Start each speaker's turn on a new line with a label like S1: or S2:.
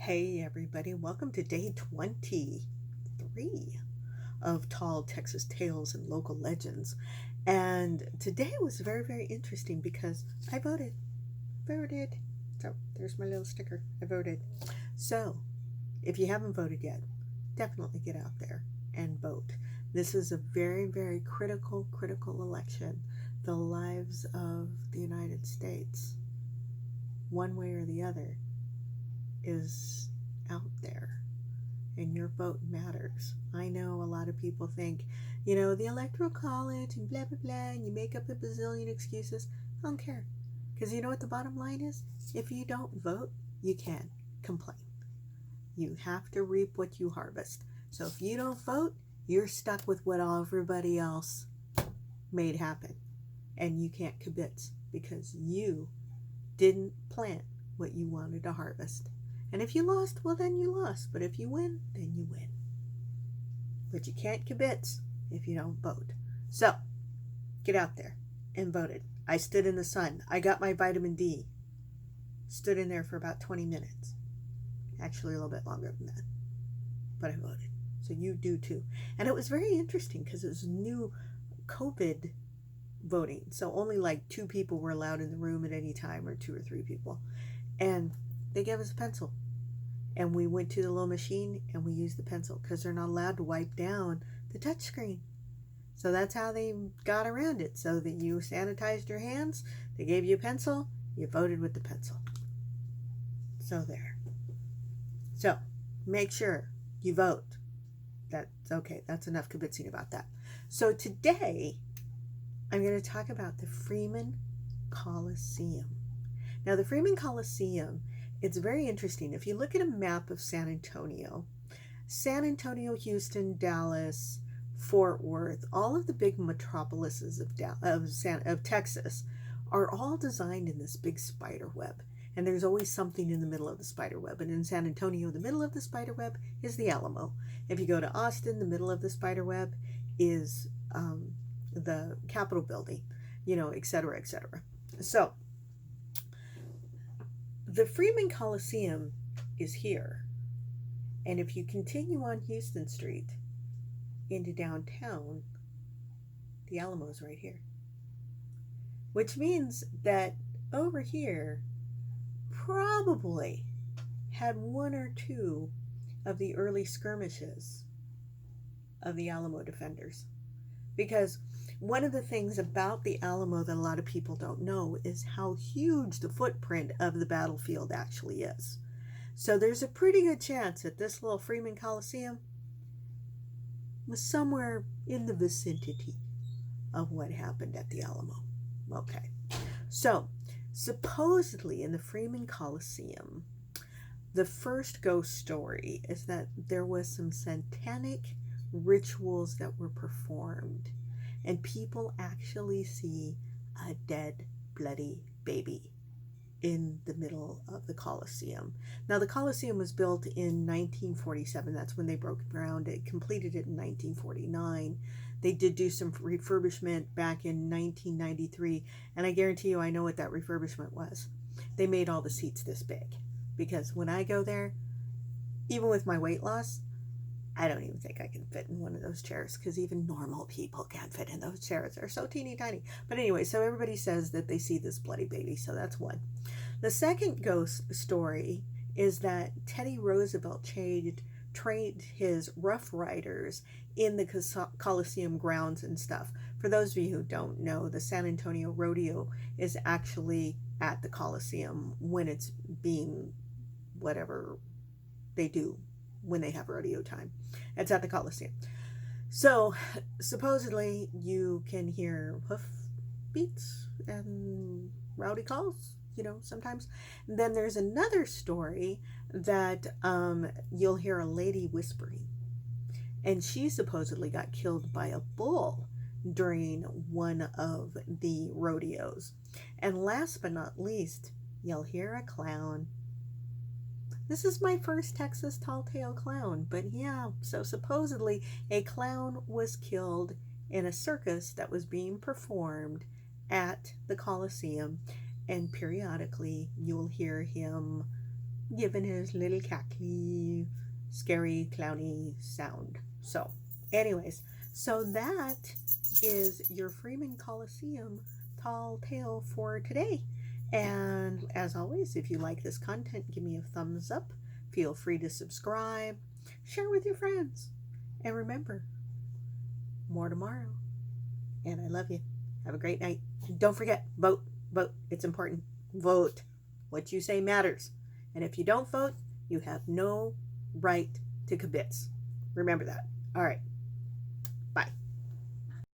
S1: Hey everybody, welcome to day 23 of Tall Texas Tales and Local Legends. And today was very interesting because I voted. Voted. So there's my little sticker. I voted. So if you haven't voted yet, definitely get out there and vote. This is a very critical election. The lives of the United States, one way or the other, is out there, and your vote matters. I know a lot of people think, the Electoral College and blah blah, and you make up a bazillion excuses. I don't care, because you know what the bottom line is? If you don't vote, you can't complain. You have to reap what you harvest. So if you don't vote, you're stuck with what everybody else made happen, and you can't kibitz because you didn't plant what you wanted to harvest. And if you lost, well, then you lost. But if you win, then you win. But you can't kibitz if you don't vote. So, get out there and voted. I stood in the sun. I got my vitamin D. Stood in there for about 20 minutes. Actually, a little bit longer than that. But I voted. So you do too. And it was very interesting because it was new COVID voting. So only like 2 people were allowed in the room at any time, or 2 or 3 people. And they gave us a pencil, and we went to the little machine and we used the pencil because they're not allowed to wipe down the touch screen. So that's how they got around it, so that you sanitized your hands. They gave you a pencil, you voted with the pencil. So there. So make sure you vote. That's okay. That's enough kibitzing about that. So today I'm going to talk about the Freeman Coliseum. Now, the Freeman Coliseum, it's very interesting. If you look at a map of San Antonio, Houston, Dallas, Fort Worth, all of the big metropolises of Texas are all designed in this big spider web. And there's always something in the middle of the spider web. And in San Antonio, the middle of the spider web is the Alamo. If you go to Austin, the middle of the spider web is the Capitol building, et cetera, et cetera. So the Freeman Coliseum is here. And if you continue on Houston Street into downtown, the Alamo's right here. Which means that over here probably had 1 or 2 of the early skirmishes of the Alamo defenders. Because one of the things about the Alamo that a lot of people don't know is how huge the footprint of the battlefield actually is. So there's a pretty good chance that this little Freeman Coliseum was somewhere in the vicinity of what happened at the Alamo. Okay. So supposedly in the Freeman Coliseum, the first ghost story is that there was some satanic rituals that were performed, and people actually see a dead, bloody baby in the middle of the Coliseum. Now, the Coliseum was built in 1947. That's when they broke ground. It completed it in 1949. They did do some refurbishment back in 1993, and I guarantee you I know what that refurbishment was. They made all the seats this big, because when I go there, even with my weight loss, I don't even think I can fit in one of those chairs, because even normal people can't fit in those chairs. They're so teeny tiny. But anyway, so everybody says that they see this bloody baby, so that's one. The second ghost story is that Teddy Roosevelt trained his Rough Riders in the Coliseum grounds and stuff. For those of you who don't know, the San Antonio Rodeo is actually at the Coliseum when it's being whatever they do when they have rodeo time. It's at the Coliseum. So supposedly you can hear hoof beats and rowdy calls, sometimes. And then there's another story that you'll hear a lady whispering, and she supposedly got killed by a bull during one of the rodeos. And last but not least, you'll hear a clown. This is my first Texas tall tale clown, but yeah, so supposedly a clown was killed in a circus that was being performed at the Coliseum, and periodically you'll hear him giving his little cackly, scary, clowny sound. So, anyways, so that is your Freeman Coliseum tall tale for today. And as always, if you like this content, give me a thumbs up. Feel free to subscribe, share with your friends. And remember, more tomorrow. And I love you. Have a great night. And don't forget, vote. Vote. It's important. Vote. What you say matters. And if you don't vote, you have no right to kibitz. Remember that. All right.